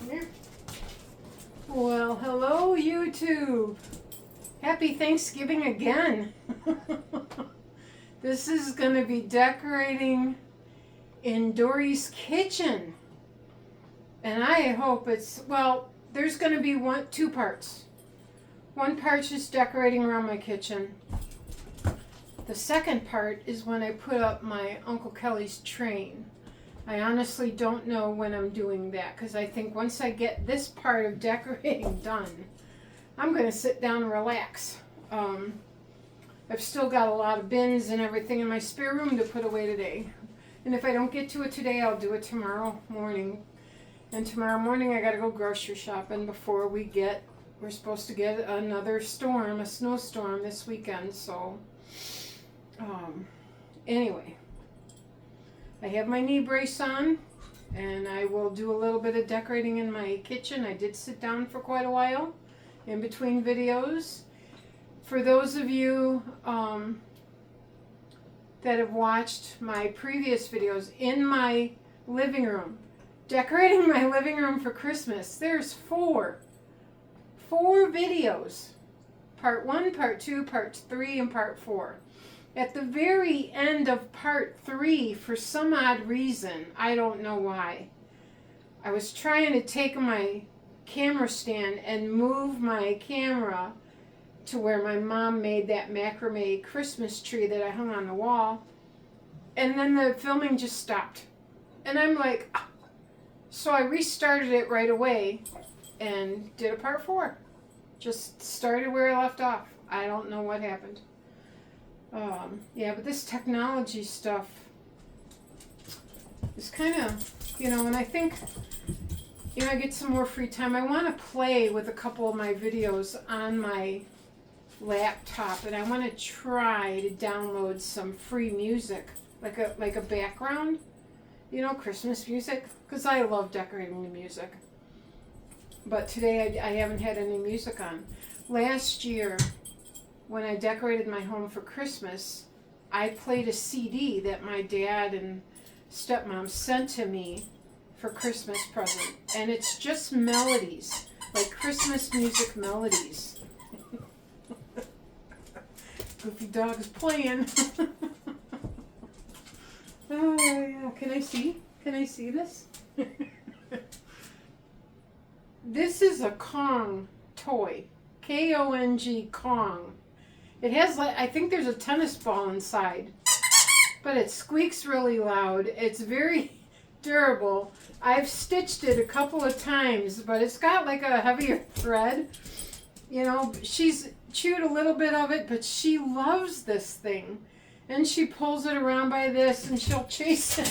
Here. Well, hello YouTube. Happy Thanksgiving again. This is going to be decorating in Dory's kitchen. And I hope it's, well, there's going to be two parts. One part's just decorating around my kitchen. The second part is when I put up my Uncle Kelly's train. I honestly don't know when I'm doing that because I think once I get this part of decorating done, I'm going to sit down and relax. I've still got a lot of bins and everything in my spare room to put away today. And if I don't get to it today, I'll do it tomorrow morning. And tomorrow morning I got to go grocery shopping before we're supposed to get another storm, a snowstorm this weekend. So, anyway, I have my knee brace on and I will do a little bit of decorating in my kitchen. I did sit down for quite a while in between videos. For those of you that have watched my previous videos in my living room, decorating my living room for Christmas, there's four videos. Part 1, Part 2, Part 3, and Part 4. At the very end of Part 3, for some odd reason, I don't know why, I was trying to take my camera stand and move my camera to where my mom made that macrame Christmas tree that I hung on the wall. And then the filming just stopped. And I'm like, ah. So I restarted it right away and did a Part 4. Just started where I left off. I don't know what happened. Yeah, but this technology stuff is kind of, and I think, I get some more free time. I want to play with a couple of my videos on my laptop, and I want to try to download some free music, like a background, Christmas music, because I love decorating the music. But today I haven't had any music on. Last year, when I decorated my home for Christmas, I played a CD that my dad and stepmom sent to me for Christmas present, and it's just melodies, like Christmas music melodies. Goofy dog is playing. Oh yeah, can I see this? This is a Kong toy, K-O-N-G, Kong. It has, I think there's a tennis ball inside, but it squeaks really loud. It's very durable. I've stitched it a couple of times, but it's got like a heavier thread. She's chewed a little bit of it, but she loves this thing. And she pulls it around by this and she'll chase it.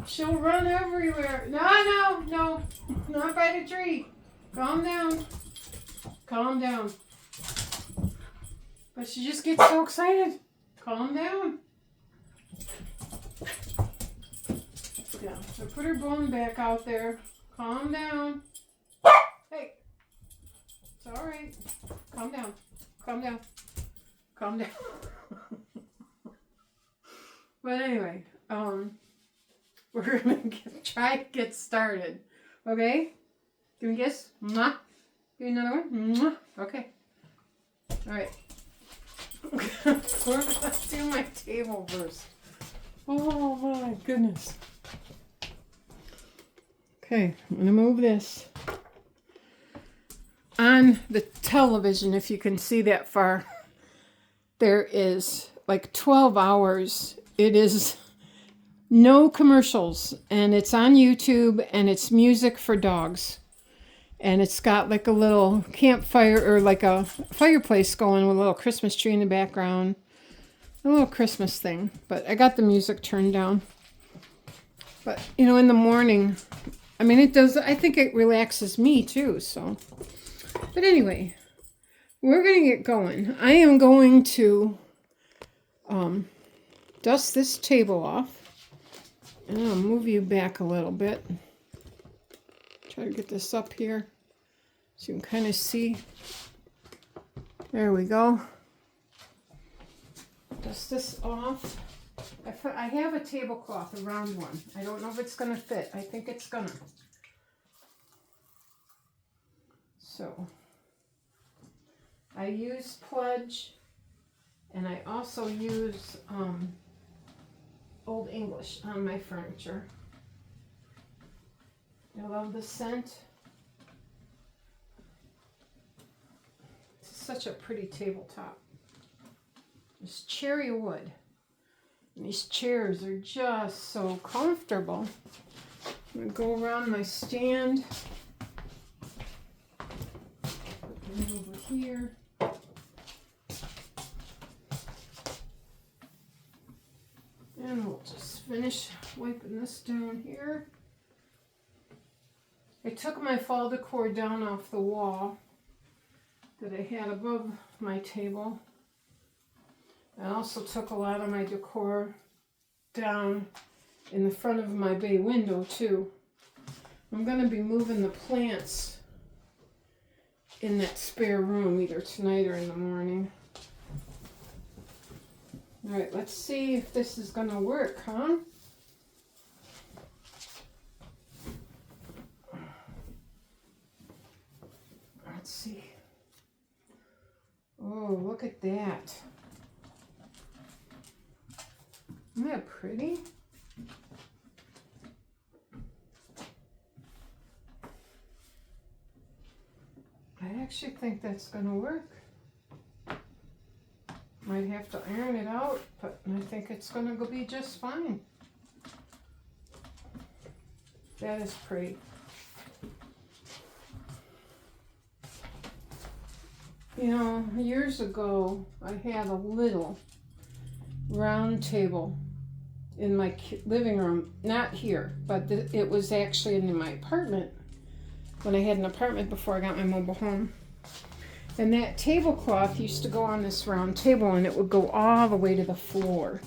She'll run everywhere. No, not by the tree. Calm down. But she just gets so excited. Calm down. Yeah, so put her bone back out there. Calm down. Hey. It's all right. Calm down. But anyway, we're going to try to get started. Okay? Give me a kiss. Mwah. Give me another one. Mwah. Okay. All right. Let's do my table first. Oh my goodness. Okay, I'm going to move this. On the television, if you can see that far, there is like 12 hours. It is no commercials, and it's on YouTube, and it's music for dogs. And it's got like a little campfire or like a fireplace going with a little Christmas tree in the background. A little Christmas thing. But I got the music turned down. But, in the morning, it does, I think it relaxes me too, so. But anyway, we're going to get going. I am going to dust this table off. And I'll move you back a little bit. Try to get this up here so you can kind of see. There we go. Dust this off. I have a tablecloth, a round one. I don't know if it's going to fit. I think it's going to. So I use Pledge, and I also use Old English on my furniture. I love the scent. It's such a pretty tabletop. It's cherry wood. And these chairs are just so comfortable. I'm going to go around my stand. Put it over here. And we'll just finish wiping this down here. I took my fall decor down off the wall that I had above my table. I also took a lot of my decor down in the front of my bay window too. I'm going to be moving the plants in that spare room either tonight or in the morning. All right, let's see if this is going to work, huh? Let's see. Oh, look at that. Isn't that pretty? I actually think that's going to work. Might have to iron it out, but I think it's going to be just fine. That is pretty. You know, years ago, I had a little round table in my living room, not here, but it was actually in my apartment when I had an apartment before I got my mobile home. And that tablecloth used to go on this round table and it would go all the way to the floor.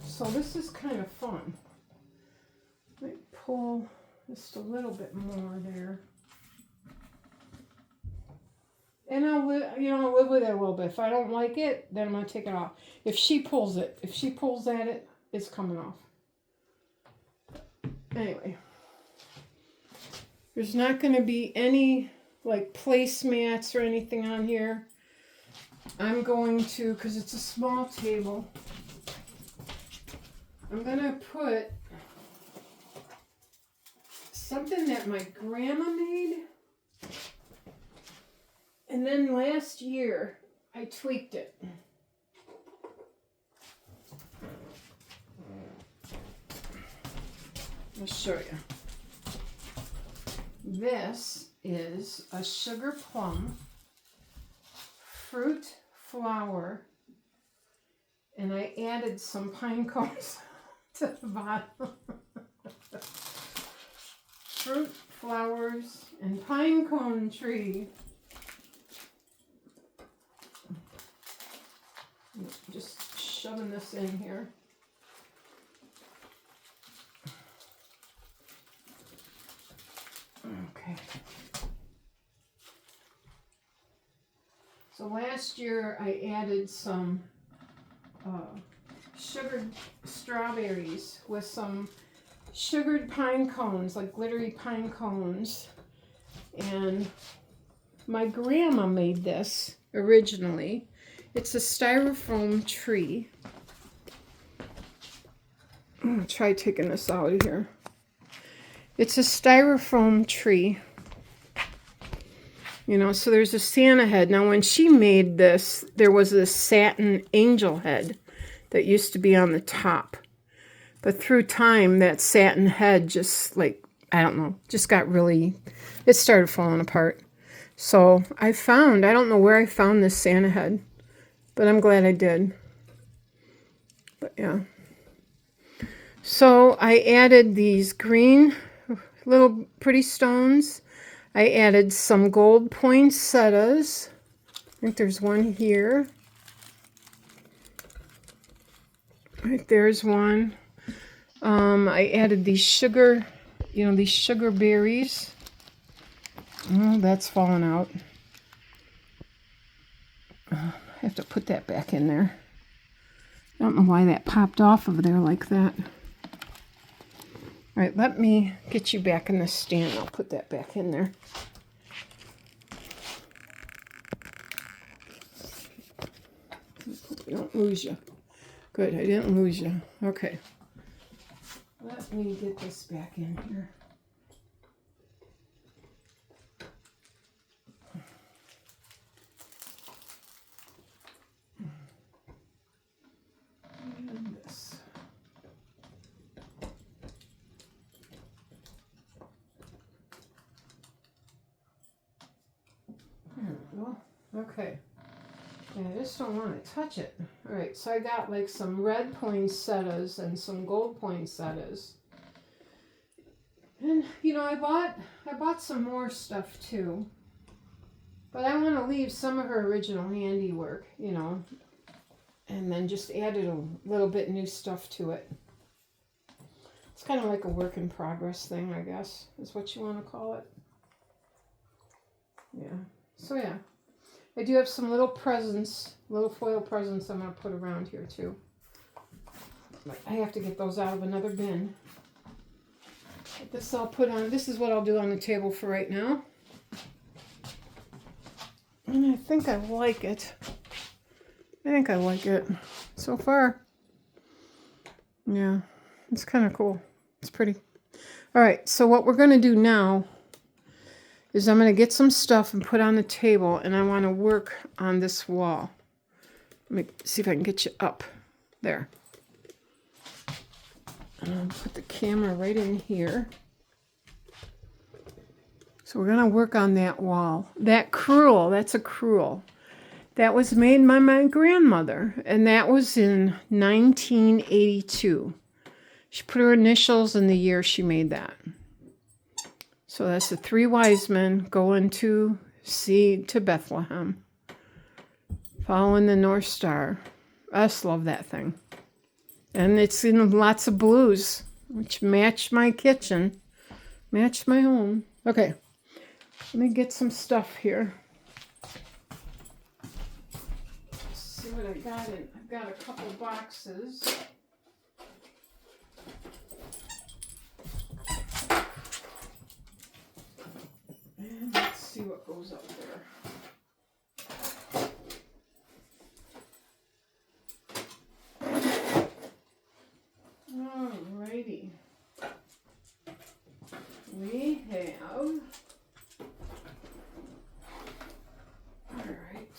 So this is kind of fun. Let me pull just a little bit more there. And I'll live with it a little bit. If I don't like it, then I'm going to take it off. If she pulls at it, it's coming off. Anyway. There's not going to be any like placemats or anything on here. I'm going to, because it's a small table, I'm going to put something that my grandma made. And then last year, I tweaked it. I'll show you. This is a sugar plum fruit flower, and I added some pine cones to the bottom. Fruit, flowers, and pine cone tree. Just shoving this in here. Okay. So last year I added some sugared strawberries with some sugared pine cones, like glittery pine cones. And my grandma made this originally. It's a styrofoam tree. I'm gonna try taking this out of here. It's a styrofoam tree. You know, so there's a Santa head. Now, when she made this, there was a satin angel head that used to be on the top. But through time, that satin head just, like, I don't know, just got really, it started falling apart. So I don't know where I found this Santa head, but I'm glad I did. But yeah. So I added these green little pretty stones. I added some gold poinsettias. I think there's one here. Right there's one. I added these sugar, these sugar berries. Oh, that's falling out. I have to put that back in there. I don't know why that popped off of there like that. All right, let me get you back in the stand. I'll put that back in there. Don't lose you. Good, I didn't lose you. Okay. Let me get this back in here. And this. There we go. Okay. And I just don't want to touch it. All right, so I got like some red poinsettias and some gold poinsettias. And you know, I bought some more stuff too. But I want to leave some of her original handiwork, you know, and then just added a little bit new stuff to it. It's kind of like a work in progress thing, I guess, is what you want to call it. Yeah. So yeah. I do have some little presents, little foil presents I'm going to put around here too. But I have to get those out of another bin. But this I'll put on, this is what I'll do on the table for right now. And I think I like it. I think I like it so far. Yeah, it's kind of cool. It's pretty. All right, so what we're going to do now is I'm going to get some stuff and put on the table, and I want to work on this wall. Let me see if I can get you up there. And I'll put the camera right in here. So we're going to work on that wall. That crewel, that's a crewel. That was made by my grandmother, and that was in 1982. She put her initials in the year she made that. So that's the three wise men going to Bethlehem, following the North Star. I just love that thing. And it's in lots of blues, which match my kitchen, match my home. Okay, let me get some stuff here. Let's see what I got in. I've got a couple boxes. And let's see what goes up there. Alrighty. We have. Alright.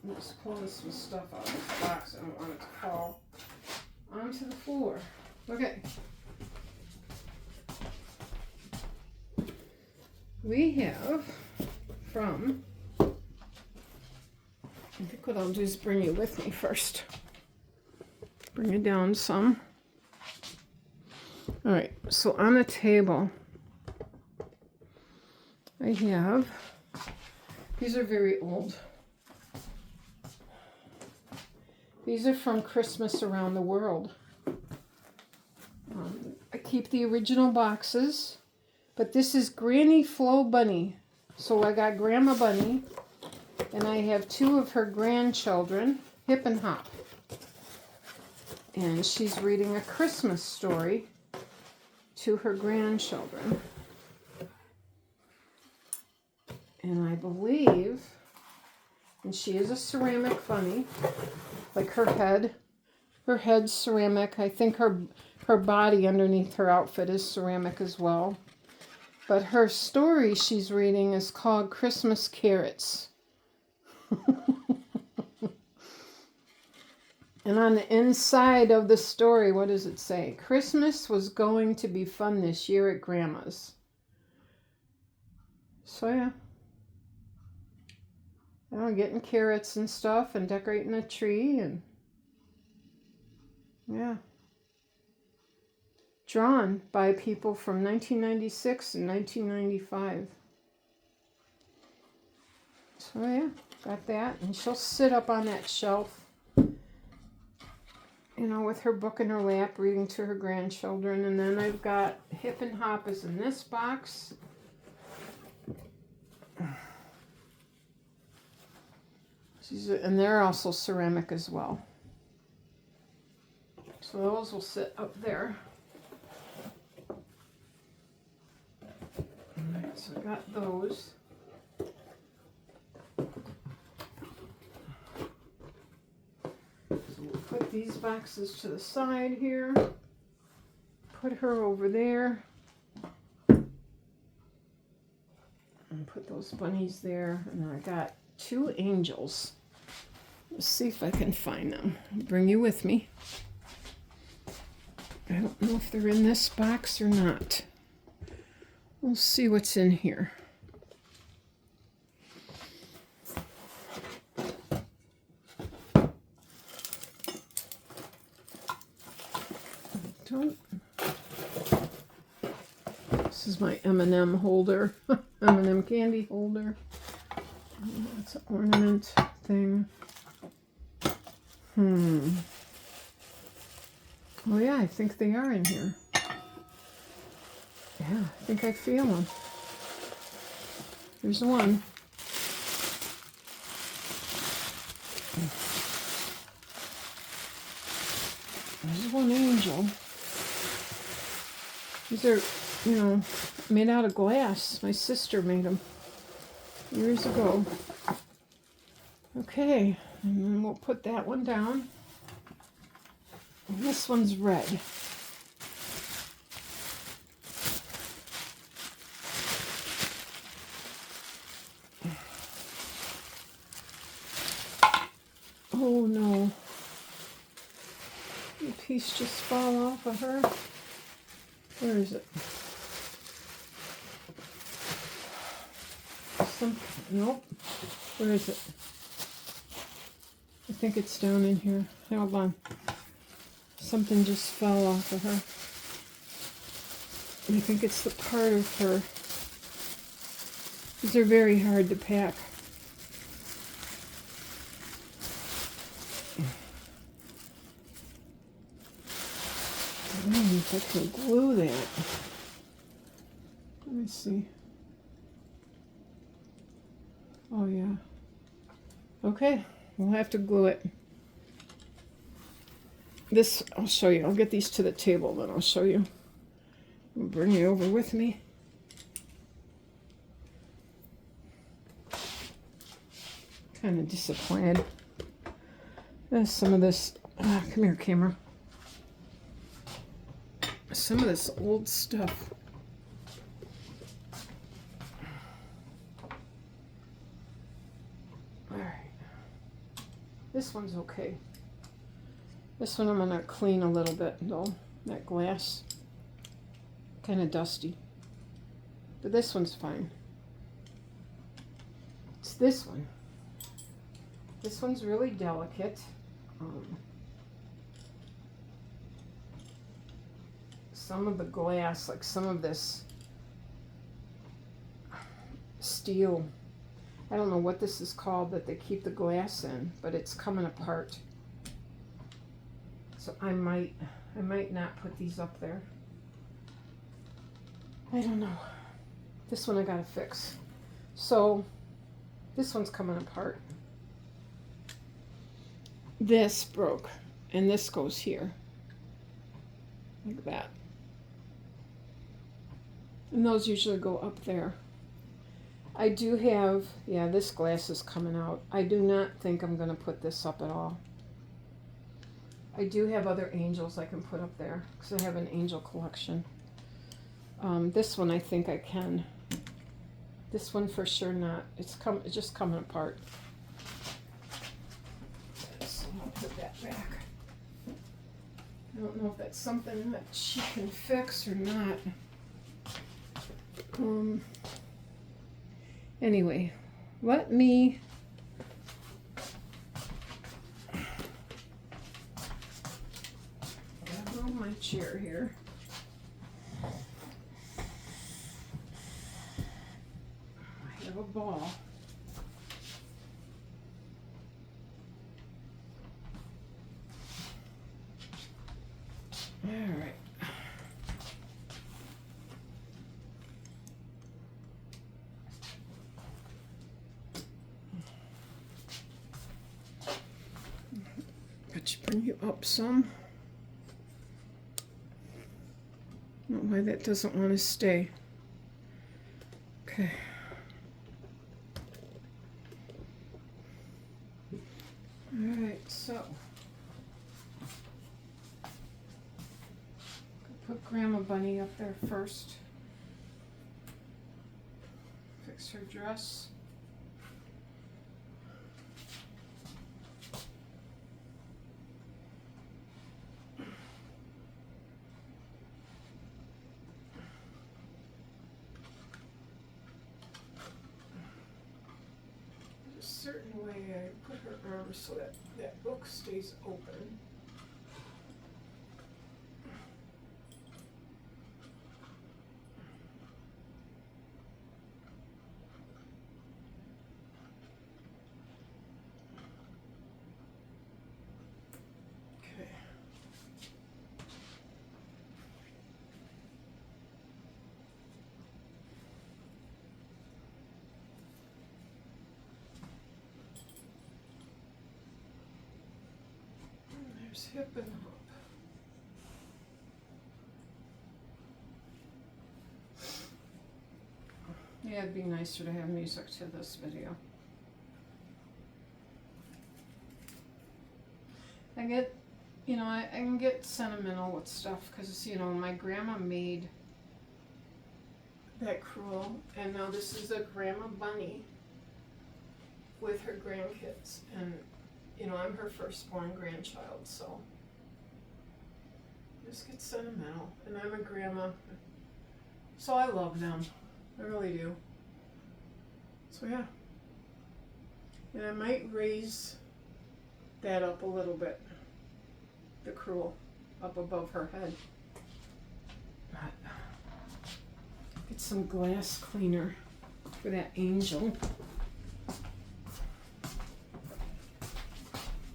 I'm just pulling some stuff out of this box. I don't want it to fall onto the floor. Okay. We have from, I think what I'll do is bring you with me first. Bring it down some. All right, so on the table, I have, these are very old. These are from Christmas Around the World. I keep the original boxes. But this is Granny Flo Bunny. So I got Grandma Bunny, and I have two of her grandchildren, Hip and Hop. And she's reading a Christmas story to her grandchildren. And I believe, and she is a ceramic bunny, like her head's ceramic. I think her body underneath her outfit is ceramic as well. But her story she's reading is called Christmas Carrots. And on the inside of the story, what does it say? Christmas was going to be fun this year at Grandma's. So yeah. Getting carrots and stuff and decorating a tree and yeah. Drawn by people from 1996 and 1995. So yeah, got that. And she'll sit up on that shelf, you know, with her book in her lap, reading to her grandchildren. And then I've got Hip and Hop is in this box. And they're also ceramic as well. So those will sit up there. Alright, so I got those. So we'll put these boxes to the side here. Put her over there. And put those bunnies there. And I got 2 angels. Let's see if I can find them. I'll bring you with me. I don't know if they're in this box or not. We'll see what's in here. This is my M&M holder, M&M candy holder. That's an ornament thing. Oh yeah, I think they are in here. Yeah, I think I feel them. There's one. There's one angel. These are, made out of glass. My sister made them years ago. Okay, and then we'll put that one down. And this one's red. Oh no. The piece just fell off of her. Where is it? Nope. Where is it? I think it's down in here. Hold on. Something just fell off of her. I think it's the part of her. These are very hard to pack. I don't know if I can glue that. Let me see. Oh yeah. Okay, we'll have to glue it. This, I'll show you. I'll get these to the table, then I'll show you. I'll bring you over with me. Kind of disappointed. There's some of this. Come here, camera. Some of this old stuff. All right. This one's okay. This one I'm going to clean a little bit, though. That glass. Kind of dusty. But this one's fine. It's this one. This one's really delicate. Some of the glass, like some of this steel, I don't know what this is called that they keep the glass in, but it's coming apart. So I might not put these up there. I don't know. This one I gotta fix. So this one's coming apart. This broke, and this goes here, like that. And those usually go up there. I do have, yeah, this glass is coming out. I do not think I'm going to put this up at all. I do have other angels I can put up there, because I have an angel collection. This one I think I can. This one for sure not. It's just coming apart. So I'll put that back. I don't know if that's something that she can fix or not. Anyway, let me move my chair here. I have a ball. All right. Bring you up some. I don't know why that doesn't want to stay. Okay. All right, so put Grandma Bunny up there first. Fix her dress. There's a certain way I put her arms so that that book stays open. Hip and hop. Yeah, it'd be nicer to have music to this video. I get, I can get sentimental with stuff because, my grandma made that crewel, and now this is a Grandma Bunny with her grandkids, and I'm her firstborn grandchild, so I just get sentimental. And I'm a grandma, so I love them. I really do. So yeah. And I might raise that up a little bit, the crewel, up above her head. But get some glass cleaner for that angel.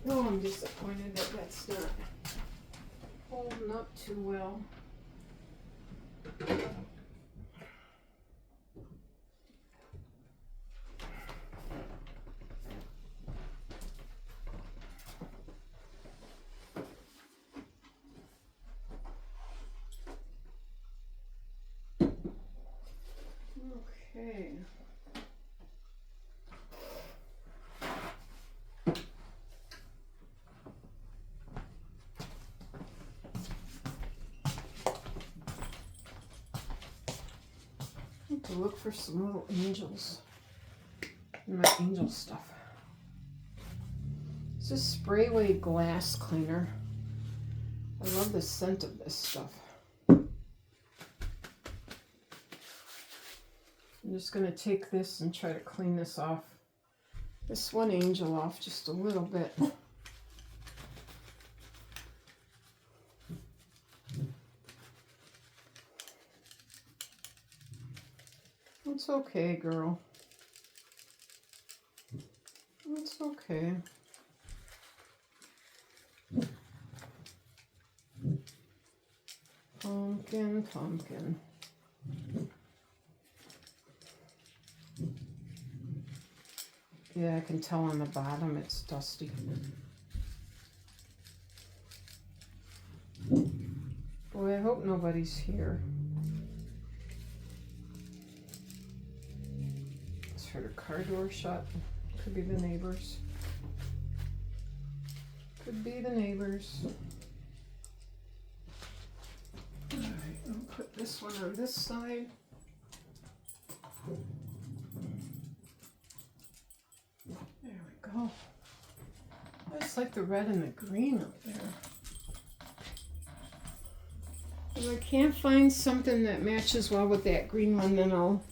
Oh, I'm disappointed that that's not holding up too well. Okay. To look for some little angels in my angel stuff. This is Sprayway glass cleaner. I love the scent of this stuff. I'm just going to take this and try to clean this off. This one angel off just a little bit. It's okay, girl. It's okay. Pumpkin, pumpkin. Yeah, I can tell on the bottom it's dusty. Boy, I hope nobody's here. Heard a car door shut. Could be the neighbors. Could be the neighbors. Alright, I'll put this one on this side. There we go. I just like the red and the green up there. If I can't find something that matches well with that green one, then I'll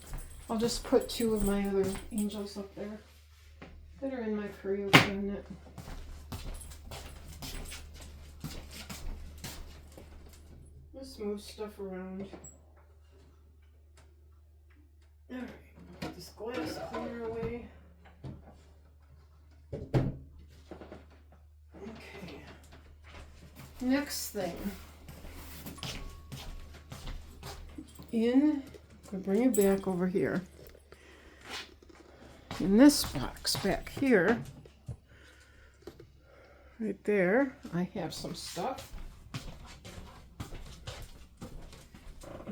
just put two of my other angels up there that are in my Curio cabinet. Just move stuff around. Alright, put this glass cleaner away. Okay. Next thing. I'll bring you back over here. In this box back here, right there. I have some stuff.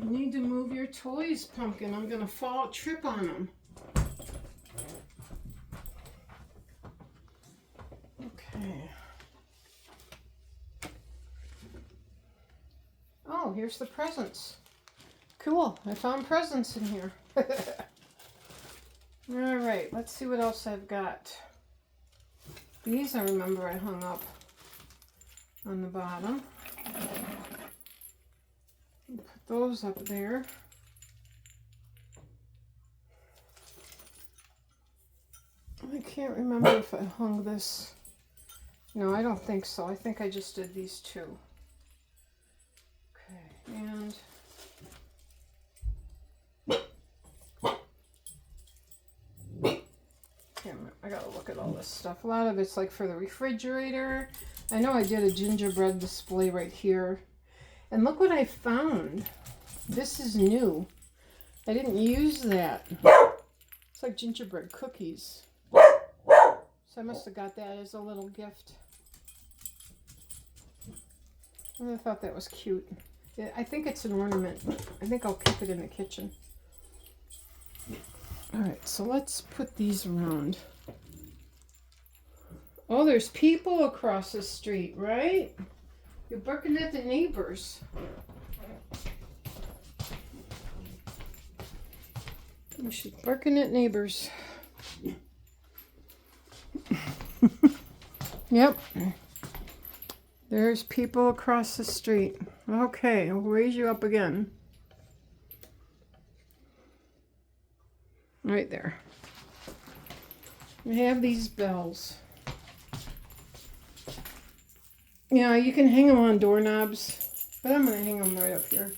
You need to move your toys, Pumpkin. I'm gonna trip on them. Okay. Oh, here's the presents. Cool, I found presents in here. All right, let's see what else I've got. These I remember I hung up on the bottom. Put those up there. I can't remember if I hung this. No, I don't think so. I think I just did these two. Okay, and I gotta look at all this stuff. A lot of it's like for the refrigerator. I know I did a gingerbread display right here. And look what I found. This is new. I didn't use that. It's like gingerbread cookies. So I must have got that as a little gift. I thought that was cute. I think it's an ornament. I think I'll keep it in the kitchen. All right, so let's put these around. Oh, there's people across the street, right? You're barking at the neighbors. She's barking at neighbors. Yep. There's people across the street. Okay, I'll raise you up again. Right there. We have these bells. Yeah, you can hang them on doorknobs, but I'm going to hang them right up here.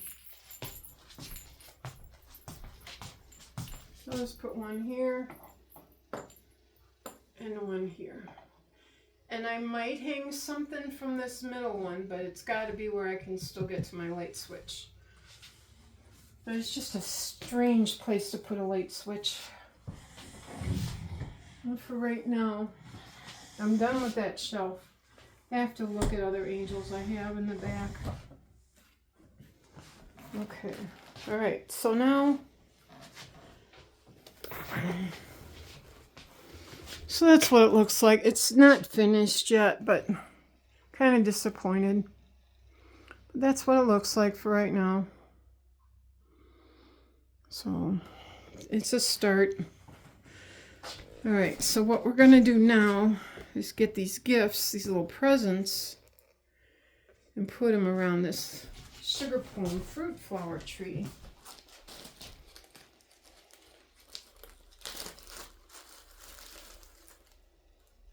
So let's put one here and one here. And I might hang something from this middle one, but it's got to be where I can still get to my light switch. But it's just a strange place to put a light switch. And for right now, I'm done with that shelf. I have to look at other angels I have in the back. Okay. All right. So now, so that's what it looks like. It's not finished yet, but kind of disappointed. But that's what it looks like for right now. So it's a start. All right. So what we're going to do now is get these gifts, these little presents, and put them around this sugar plum fruit flower tree.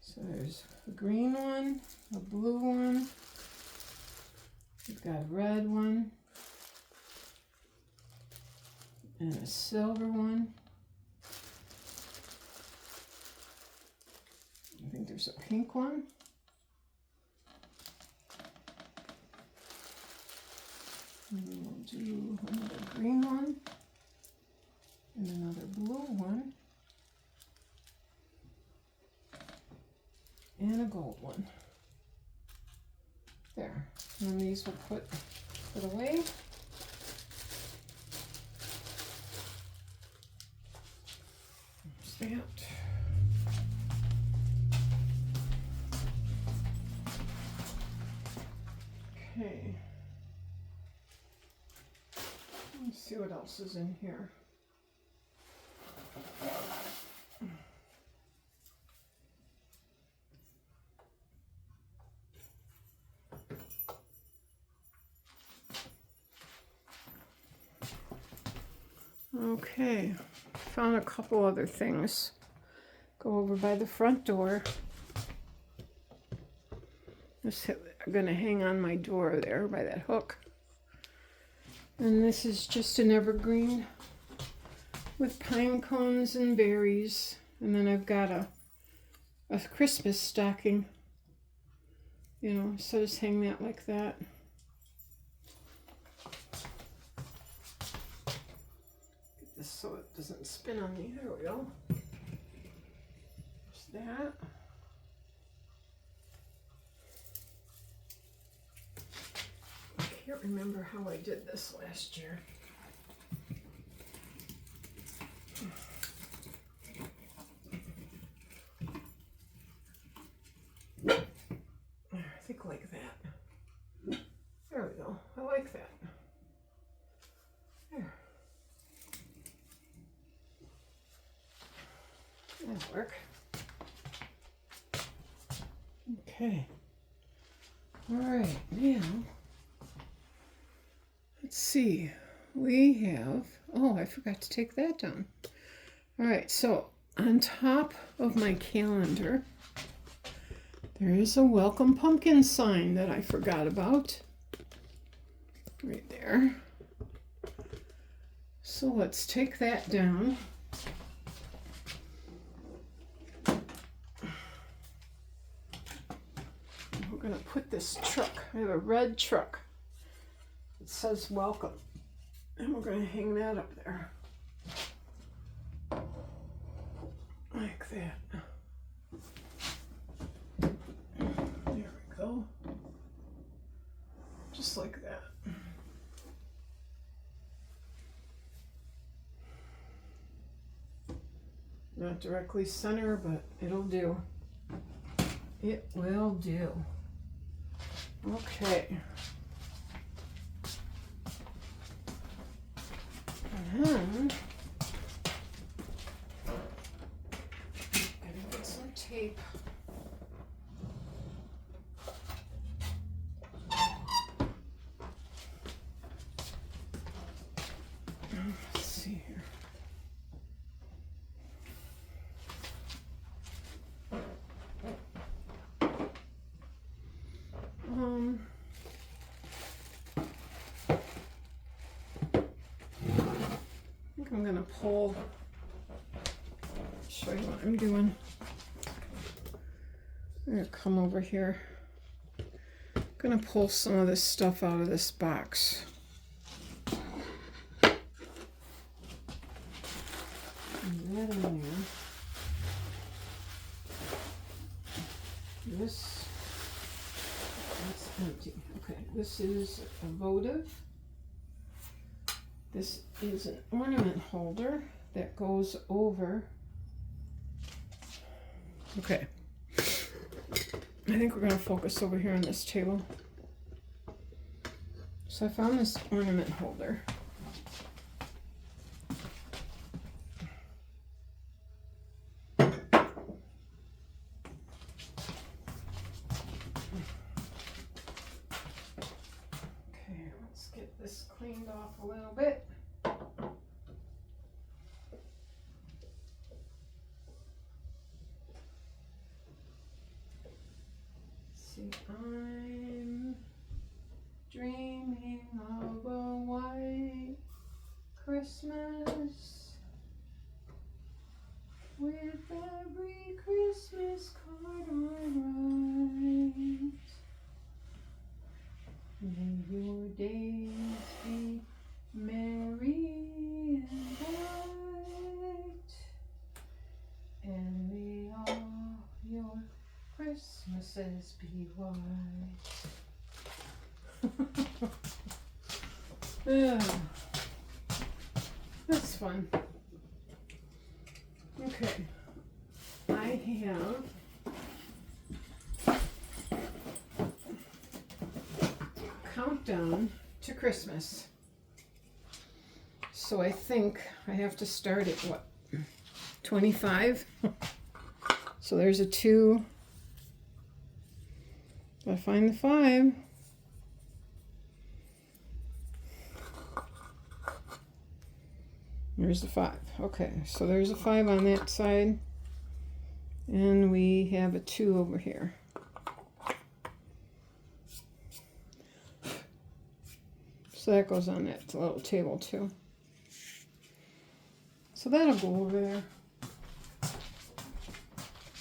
So there's a green one, a blue one, we've got a red one, and a silver one. I think there's a pink one. And then we'll do another green one and another blue one and a gold one. There. And then these we'll put away. There's that. Okay. Let's see what else is in here. Okay, found a couple other things. Go over by the front door. I'm going to hang on my door there by that hook. And this is just an evergreen with pine cones and berries. And then I've got a Christmas stocking. You know, so just hang that like that. Get this so it doesn't spin on me. There we go. There's that. can't remember how I did this last year. I think like that. There we go. I like that. There. That'll work. Okay. All right, now, let's see. We have, oh, I forgot to take that down. All right, so on top of my calendar, there is a welcome pumpkin sign that I forgot about. Right there. So let's take that down. We're going to put this truck. I have a red truck. It says welcome. And we're going to hang that up there. Like that. There we go. Just like that. Not directly center, but it'll do. It will do. Okay. And then gotta get some tape. Let's see here. I think I'm gonna pull, show you what I'm doing. I'm gonna come over here. I'm gonna pull some of this stuff out of this box. And that in there. This, that's empty. Okay, this is a votive. This is an ornament holder that goes over. Okay. I think we're going to focus over here on this table. So I found this ornament holder. Okay, let's get this cleaned off a little bit. I'm dreaming of a white Christmas with every Christmas card I write. May your days be merry and bright, and may all your Christmases be white. Yeah. That's fun. Okay. I have Countdown to Christmas. So I think I have to start at what? 25? So there's a 2. Gotta find the 5. There's the 5. Okay, so there's a 5 on that side. And we have a 2 over here. So that goes on that little table too. So that'll go over there.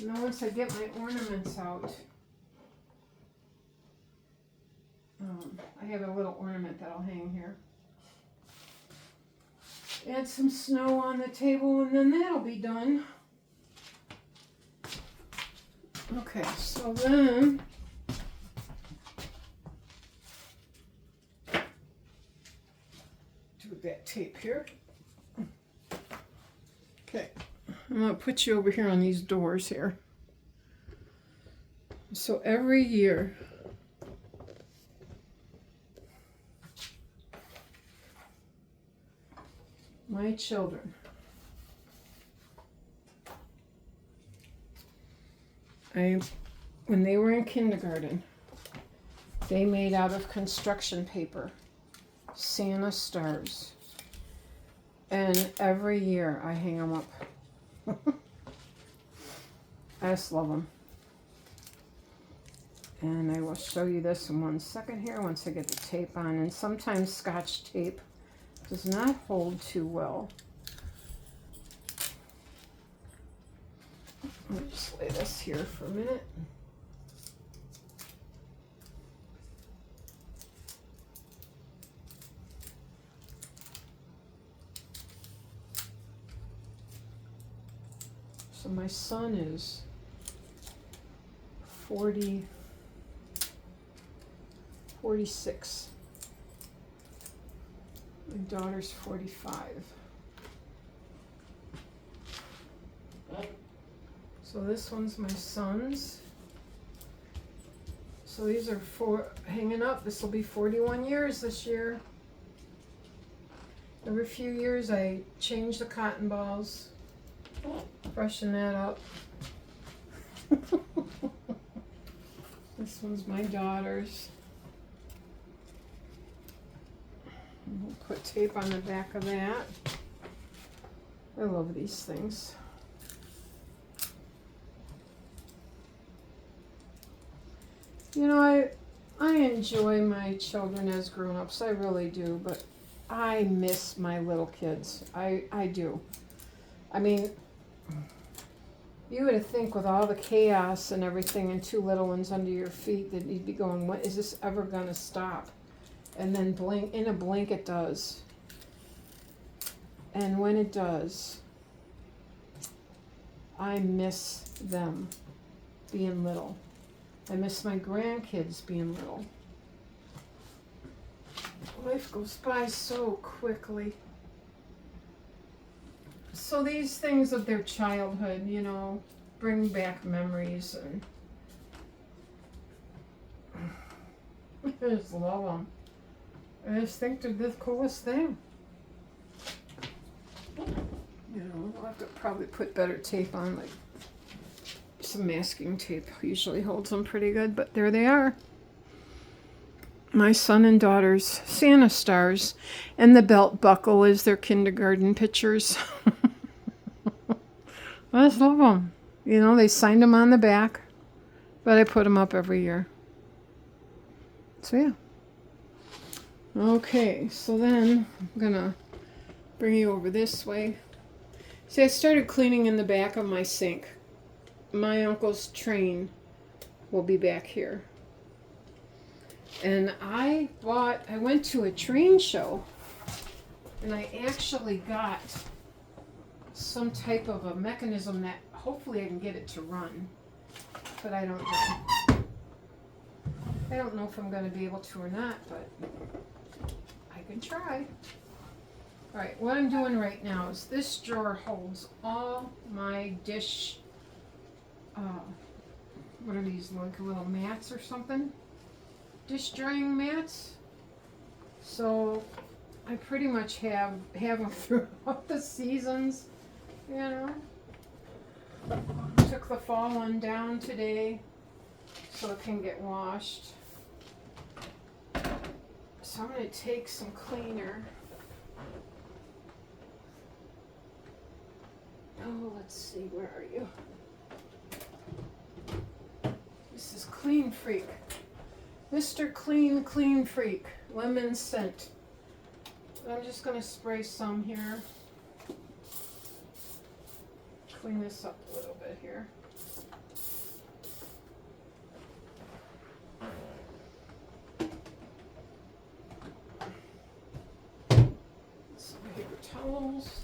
Now once I get my ornaments out, I have a little ornament that'll hang here. Add some snow on the table and then that'll be done. Okay, so then that tape here. Okay, I'm going to put you over here on these doors here. So every year, my children, when they were in kindergarten, they made out of construction paper Santa stars. And every year I hang them up. I just love them. And I will show you this in 1 second here once I get the tape on. And sometimes Scotch tape does not hold too well. Let me just lay this here for a minute. So my son is 46. My daughter's 45. So this one's my son's. So these are hanging up. This will be 41 years this year. Every few years I change the cotton balls, freshen that up. This one's my daughter's. We'll put tape on the back of that. I love these things. You know, I enjoy my children as grown-ups. I really do, but I miss my little kids. I do. I mean, you would think with all the chaos and everything and two little ones under your feet that you'd be going, when is this ever going to stop? And then in a blink it does. And when it does, I miss them being little. I miss my grandkids being little. Life goes by so quickly. So these things of their childhood, you know, bring back memories, and I just love them. I just think they're the coolest thing. You know, I'll have to probably put better tape on, like some masking tape usually holds them pretty good, but there they are. My son and daughter's Santa stars, and the belt buckle is their kindergarten pictures. I just love them. You know, they signed them on the back, but I put them up every year. So yeah. Okay, so then I'm gonna bring you over this way. See, I started cleaning in the back of my sink. My uncle's train will be back here. And I went to a train show, and I actually got some type of a mechanism that hopefully I can get it to run, but I don't know. I don't know if I'm going to be able to or not, but I can try. All right, what I'm doing right now is this drawer holds all my dish, what are these, like little mats or something? Dish drying mats. So I pretty much have them throughout the seasons, you know. Took the fall one down today so it can get washed. So I'm going to take some cleaner. Oh, let's see, where are you? This is Clean Freak. Mr. Clean Freak, lemon scent. I'm just going to spray some here. Clean this up a little bit here. Some paper towels.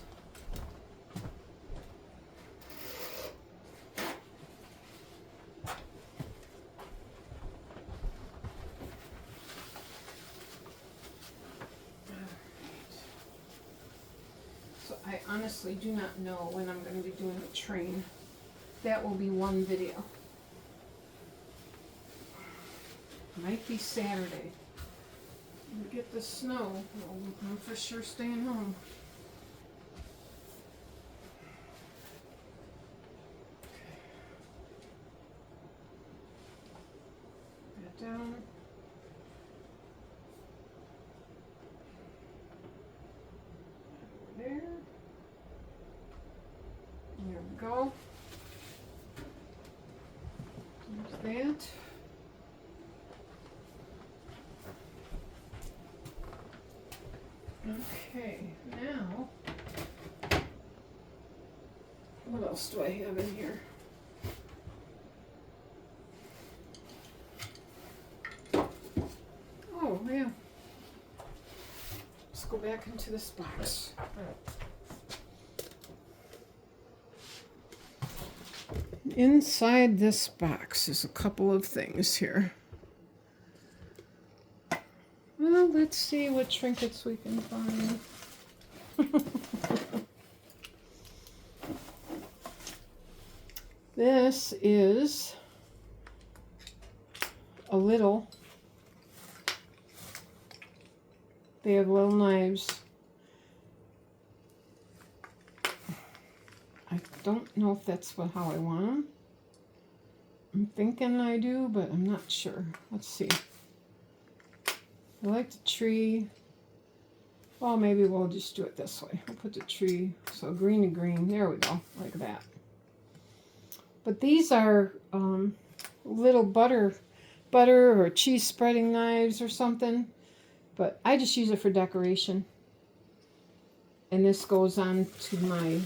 I honestly do not know when I'm going to be doing the train. That will be one video. Might be Saturday. When we get the snow, I'm for sure staying home. That down. There. There we go. There's that. Okay, now, what else do I have in here? Oh, yeah. Let's go back into this box. Inside this box is a couple of things here. Well, let's see what trinkets we can find. This is a little. They have little knives. I don't know if that's how I want them. I'm thinking I do, but I'm not sure. Let's see. I like the tree. Well, maybe we'll just do it this way. We'll put the tree, so green to green. There we go, like that. But these are little butter or cheese spreading knives or something. But I just use it for decoration. And this goes on to my,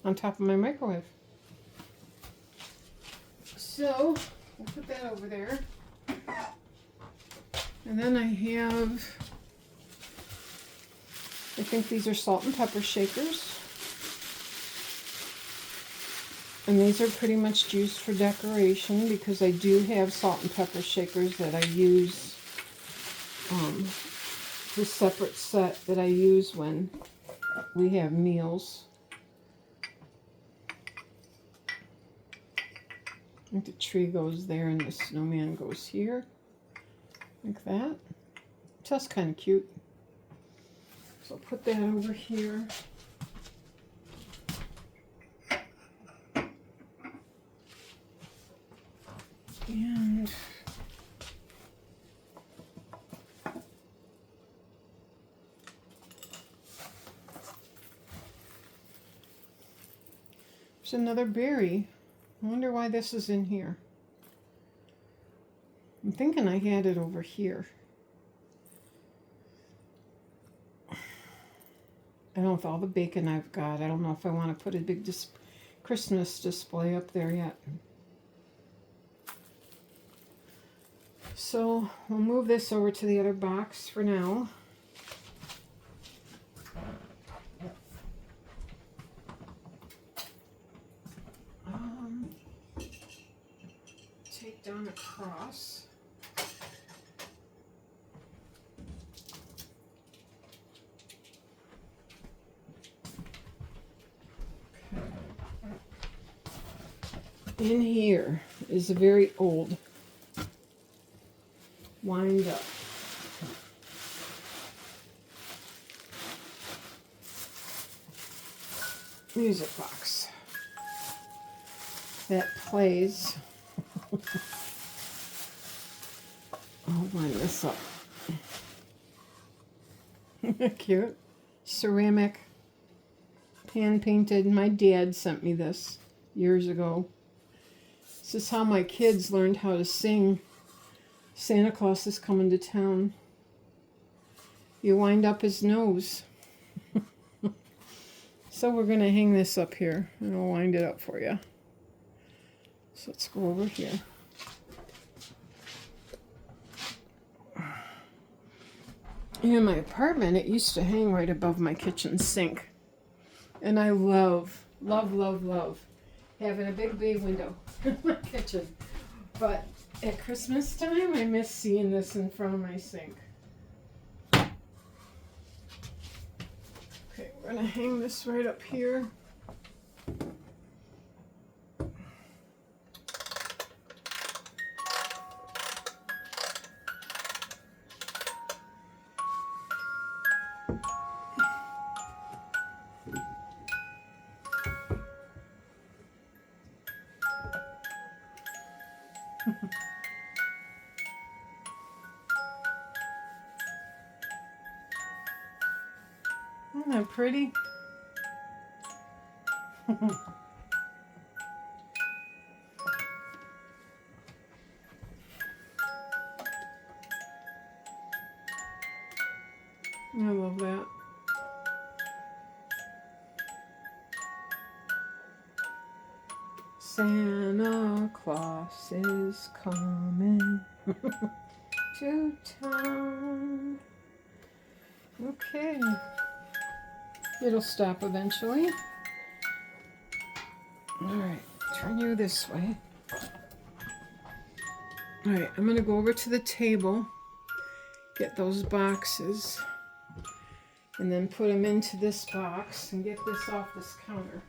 on top of my microwave. So, we'll put that over there. And then I have, I think these are salt and pepper shakers. And these are pretty much used for decoration because I do have salt and pepper shakers that I use, the separate set that I use when we have meals. I think the tree goes there and the snowman goes here, like that. Just kind of cute. So I'll put that over here. And there's another berry. I wonder why this is in here. I'm thinking I had it over here. I don't know, with all the bacon I've got, I don't know if I want to put a big Christmas display up there yet. So we'll move this over to the other box for now. Take down a cross. In here is a very old wind up music box that plays. I'll wind this up. Cute. Ceramic, hand painted. My dad sent me this years ago. This is how my kids learned how to sing Santa Claus is Coming to Town. You wind up his nose. So we're going to hang this up here, and I'll wind it up for you. So let's go over here. In my apartment, it used to hang right above my kitchen sink. And I love having a big bay window in my kitchen. But at Christmas time, I miss seeing this in front of my sink. gonna hang this right up here. Isn't that pretty? I love that. Santa Claus is coming to town. Okay. It'll stop eventually. Alright, turn you this way. Alright, I'm going to go over to the table, get those boxes, and then put them into this box and get this off this counter.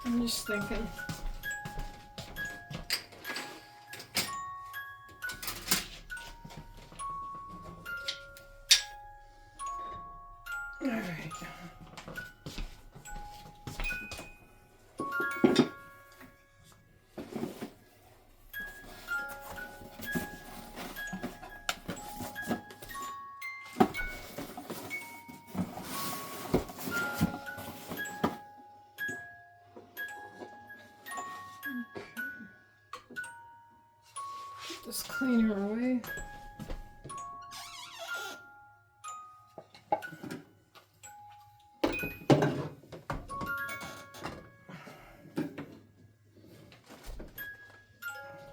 I'm just thinking. All right. Put this cleaner away.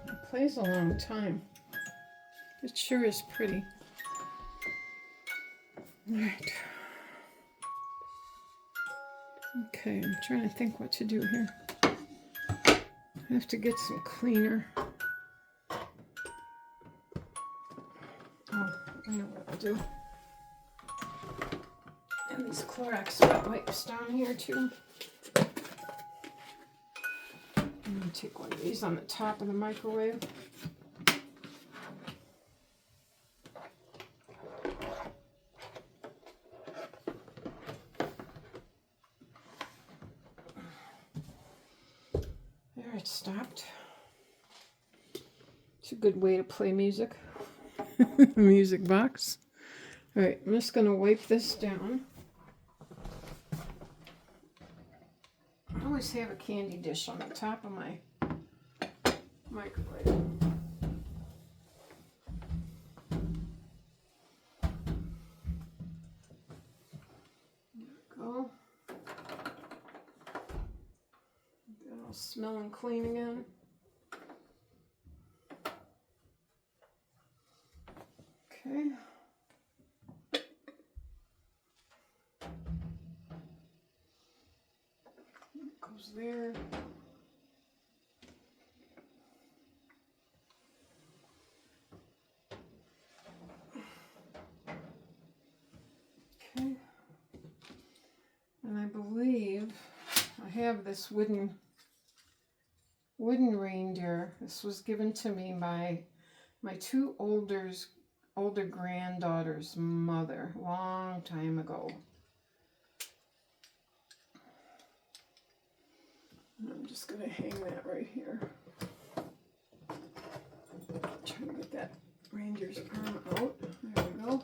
It plays a long time. It sure is pretty. All right. Okay, I'm trying to think what to do here. I have to get some cleaner. Oh, I know what I'll do. And these Clorox wet wipes down here too. I'm gonna take one of these on the top of the microwave. There, it stopped. It's a good way to play music. Music box. All right, I'm just gonna wipe this down. I always have a candy dish on the top of my microwave. There we go. Get all smelling clean again. Okay. Goes there. Okay. And I believe I have this wooden reindeer. This was given to me by my two older granddaughter's mother a long time ago. I'm just going to hang that right here. Trying to get that reindeer's arm out. There we go.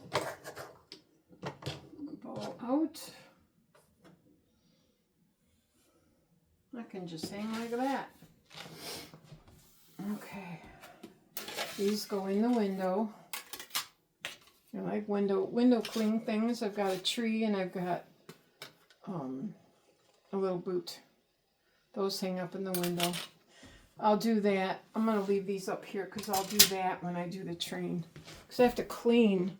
Bow out. I can just hang like that. Okay. These go in the window. I like window cling things. I've got a tree and I've got a little boot. Those hang up in the window. I'll do that. I'm going to leave these up here because I'll do that when I do the train. Because I have to clean.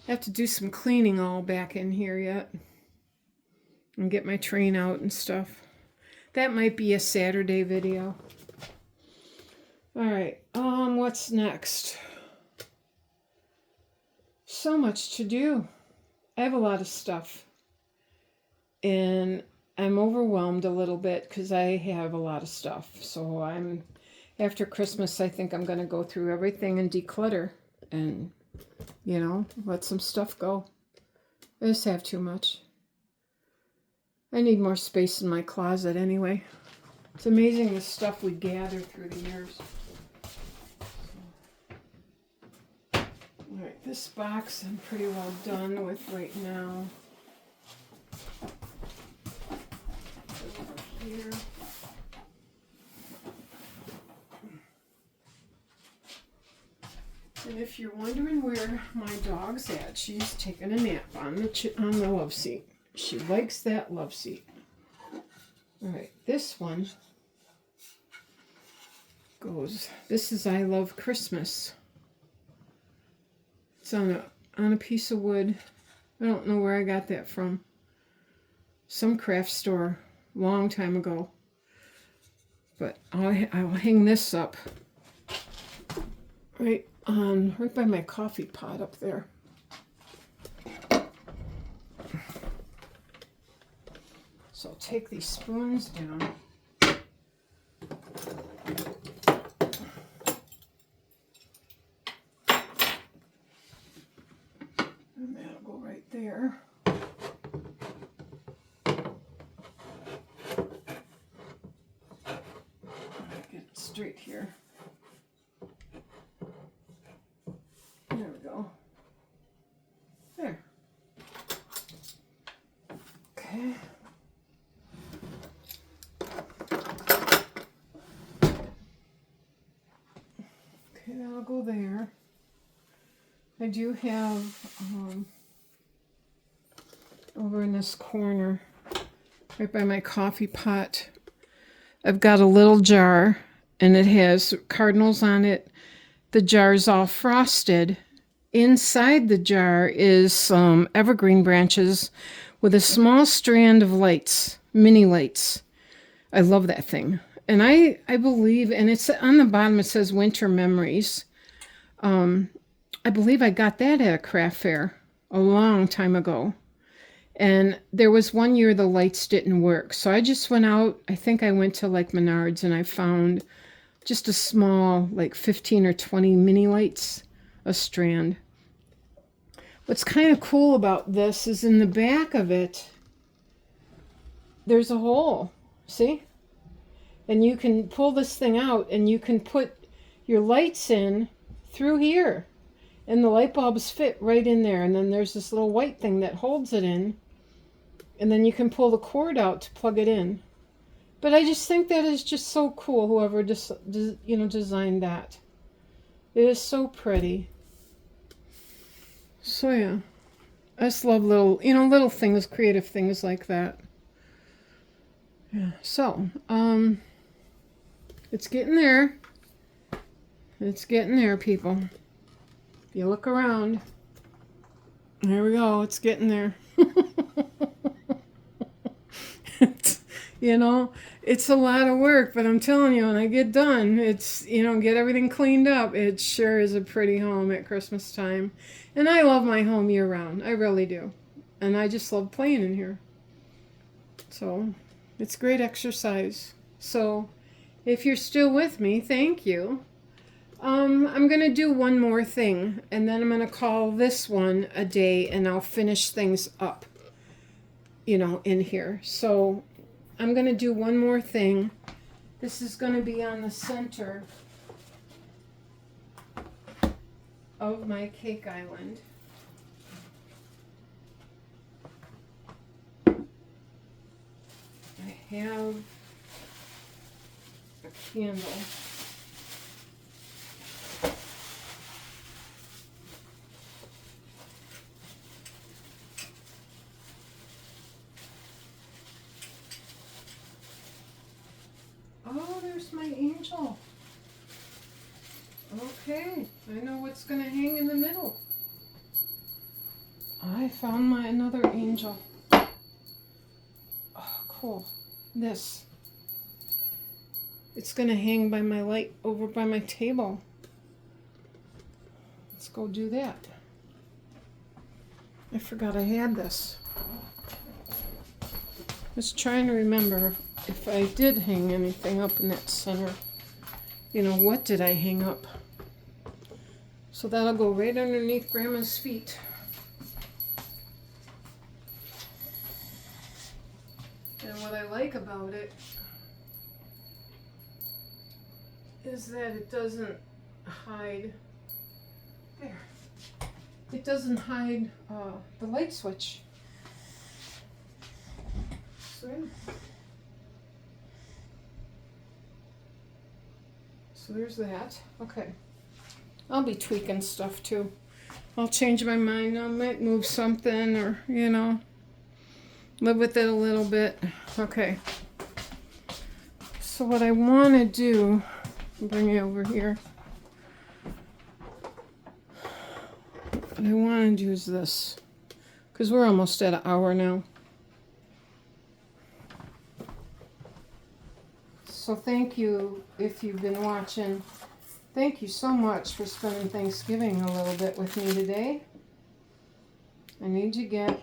I have to do some cleaning all back in here yet. And get my train out and stuff. That might be a Saturday video. Alright, what's next? So much to do. I have a lot of stuff. And I'm overwhelmed a little bit because I have a lot of stuff. So after Christmas, I think I'm going to go through everything and declutter and, let some stuff go. I just have too much. I need more space in my closet anyway. It's amazing the stuff we gather through the years. Alright, this box I'm pretty well done with right now. Over here. And if you're wondering where my dog's at, she's taking a nap on the love seat. She likes that love seat. Alright, this one goes, this is I Love Christmas. It's on a piece of wood. I don't know where I got that from. Some craft store long time ago. But I'll hang this up right by my coffee pot up there. So I'll take these spoons down. And that'll go right there. Get it straight here. There we go. There. Okay. Okay, that'll go there. I do have over in this corner, right by my coffee pot, I've got a little jar and it has cardinals on it. The jar's all frosted. Inside the jar is some evergreen branches with a small strand of lights, mini lights. I love that thing. And I believe, and it's on the bottom, it says Winter Memories. I believe I got that at a craft fair a long time ago. And there was one year the lights didn't work. So I just went out, I think I went to like Menards and I found just a small, like 15 or 20 mini lights, a strand. What's kind of cool about this is in the back of it, there's a hole, see? And you can pull this thing out and you can put your lights in through here. And the light bulbs fit right in there. And then there's this little white thing that holds it in. And then you can pull the cord out to plug it in. But I just think that is just so cool, whoever designed that. It is so pretty. So yeah, I just love little things, creative things like that. Yeah, so, it's getting there. It's getting there, people. If you look around, there we go, it's getting there. It's a lot of work, but I'm telling you, when I get done, it's, get everything cleaned up, it sure is a pretty home at Christmas time. And I love my home year round. I really do. And I just love playing in here. So, it's great exercise. So, if you're still with me, thank you. I'm going to do one more thing, and then I'm going to call this one a day, and I'll finish things up, in here. So, I'm going to do one more thing. This is going to be on the center of my cake island. I have a candle. Oh, there's my angel. Okay, I know what's going to hang in the middle. I found my another angel. Oh, cool. This. It's going to hang by my light over by my table. Let's go do that. I forgot I had this. I was trying to remember if I did hang anything up in that center. You know, what did I hang up? So that'll go right underneath Grandma's feet. And what I like about it is that it doesn't hide, there, it doesn't hide the light switch. So there's that. Okay. I'll be tweaking stuff too. I'll change my mind. I might move something or, you know, live with it a little bit. Okay. So what I want to do, bring you over here. What I want to do is this, because we're almost at an hour now. So thank you if you've been watching. Thank you so much for spending Thanksgiving a little bit with me today. I need to get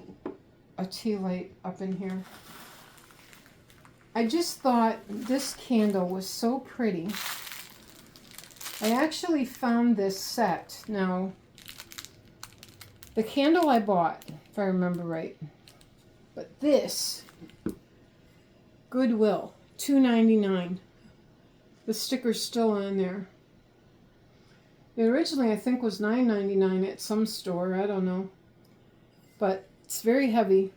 a tea light up in here. I just thought this candle was so pretty. I actually found this set. Now, the candle I bought, if I remember right, but this, Goodwill, $2.99. The sticker's still on there. It originally, I think, was $9.99 at some store. I don't know. But it's very heavy.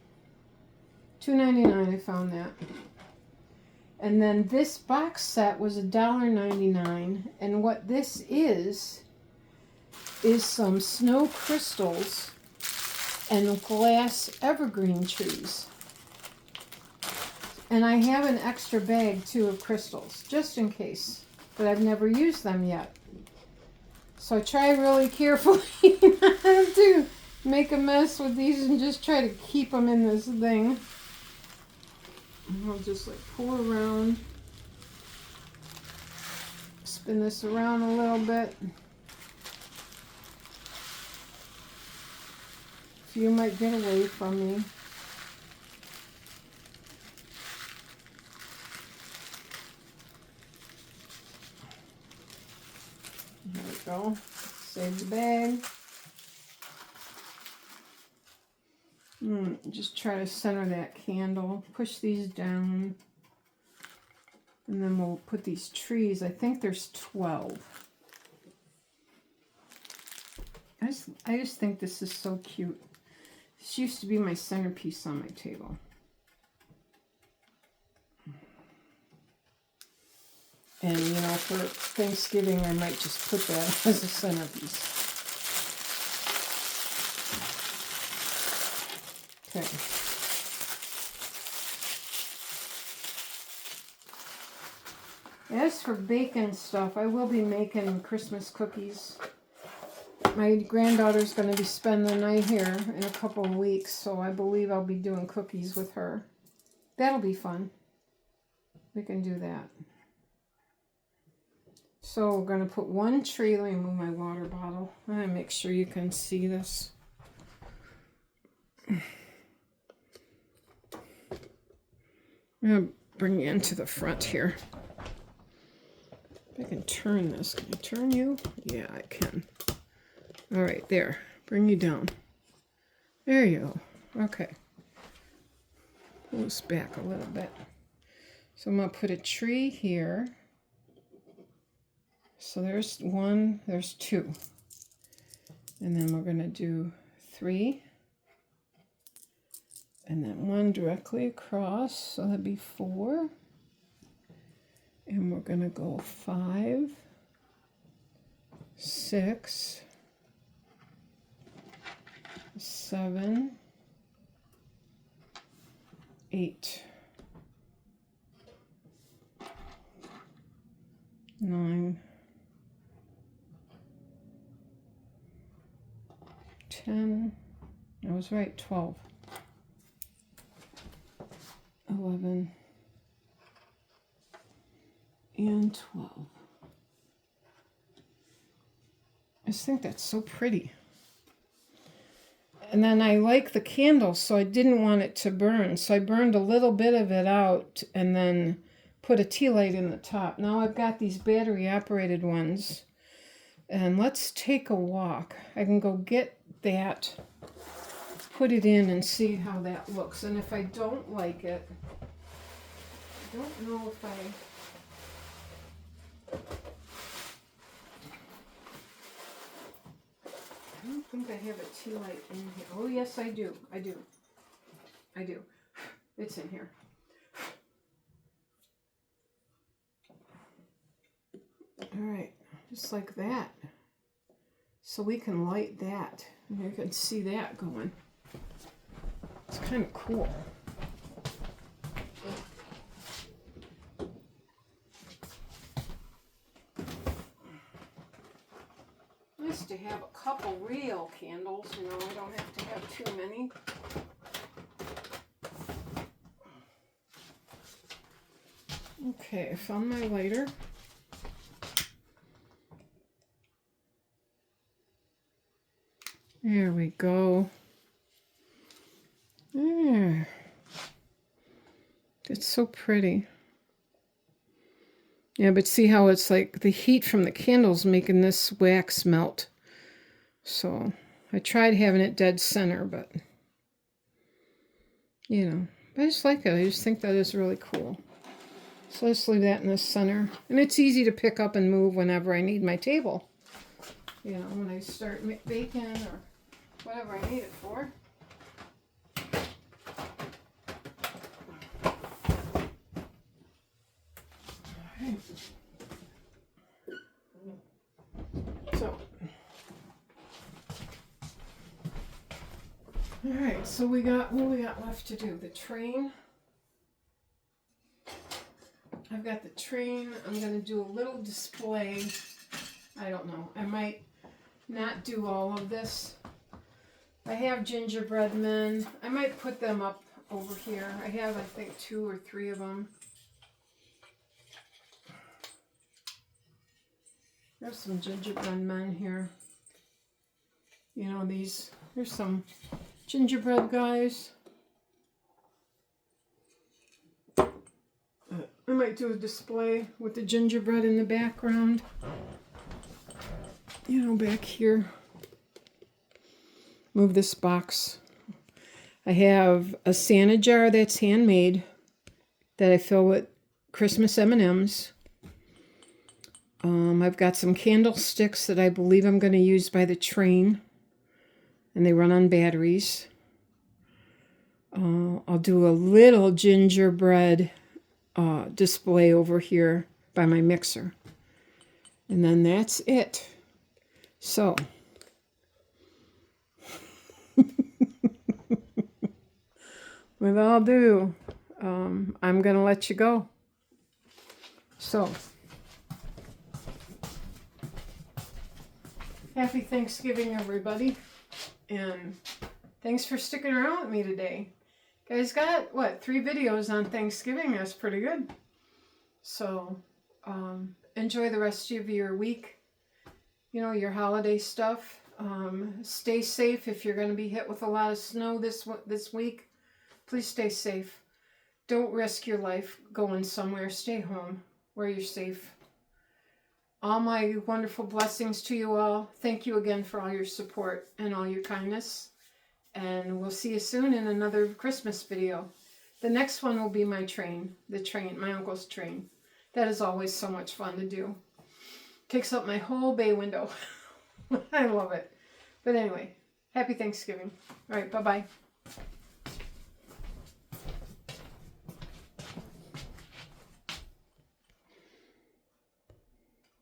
$2.99, I found that. And then this box set was $1.99. And what this is some snow crystals and glass evergreen trees. And I have an extra bag, too, of crystals, just in case. But I've never used them yet. So I try really carefully not to make a mess with these and just try to keep them in this thing. And I'll just like pull around, spin this around a little bit. A few might get away from me. There we go. Save the bag. Just try to center that candle. Push these down. And then we'll put these trees. I think there's 12. I just think this is so cute. This used to be my centerpiece on my table. And, you know, for Thanksgiving, I might just put that as a centerpiece. Okay. As for baking stuff, I will be making Christmas cookies. My granddaughter's going to be spending the night here in a couple of weeks, so I believe I'll be doing cookies with her. That'll be fun. We can do that. So we're going to put one tree. Let me move my water bottle. I'm going to make sure you can see this. I'm going to bring you into the front here. I can turn this. Can I turn you? Yeah, I can. All right, there. Bring you down. There you go. Okay. Pull this back a little bit. So I'm going to put a tree here. So there's one, there's two. And then we're going to do 3. And then 1 directly across, so that'd be 4. And we're going to go 5, 6, 7, 8, 9, 10, I was right, 12, 11, and 12. I just think that's so pretty. And then I like the candle, so I didn't want it to burn. So I burned a little bit of it out and then put a tea light in the top. Now I've got these battery operated ones. And let's take a walk. I can go get that, put it in and see how that looks. And if I don't like it, I don't know if I don't think I have a tea light in here. Oh, yes, I do. I do. It's in here. All right, just like that. So we can light that. And you can see that going. It's kind of cool. Nice to have a couple real candles, you know, I don't have to have too many. Okay, I found my lighter. There we go. There. It's so pretty. Yeah, but see how it's like the heat from the candles making this wax melt. So I tried having it dead center, but you know, I just like it. I just think that is really cool. So let's leave that in the center. And it's easy to pick up and move whenever I need my table. You know, when I start baking or whatever I need it for. Alright. So, alright, so what we got left to do? The train. I've got the train. I'm going to do a little display. I don't know. I might not do all of this. I have gingerbread men. I might put them up over here. I have, I think, 2 or 3 of them. There's some gingerbread men here. You know, there's some gingerbread guys. I might do a display with the gingerbread in the background. You know, back here. Move this box. I have a Santa jar that's handmade that I fill with Christmas M&Ms. I've got some candlesticks that I believe I'm going to use by the train, and they run on batteries. I'll do a little gingerbread display over here by my mixer. And then that's it. So, with all due, I'm going to let you go. So, happy Thanksgiving, everybody. And thanks for sticking around with me today. Guys got, what, 3 videos on Thanksgiving? That's pretty good. So, enjoy the rest of your week. You know, your holiday stuff. Stay safe if you're going to be hit with a lot of snow this week. Please stay safe. Don't risk your life going somewhere. Stay home where you're safe. All my wonderful blessings to you all. Thank you again for all your support and all your kindness. And we'll see you soon in another Christmas video. The next one will be my train. My uncle's train. That is always so much fun to do. Takes up my whole bay window. I love it. But anyway, happy Thanksgiving. All right, bye-bye.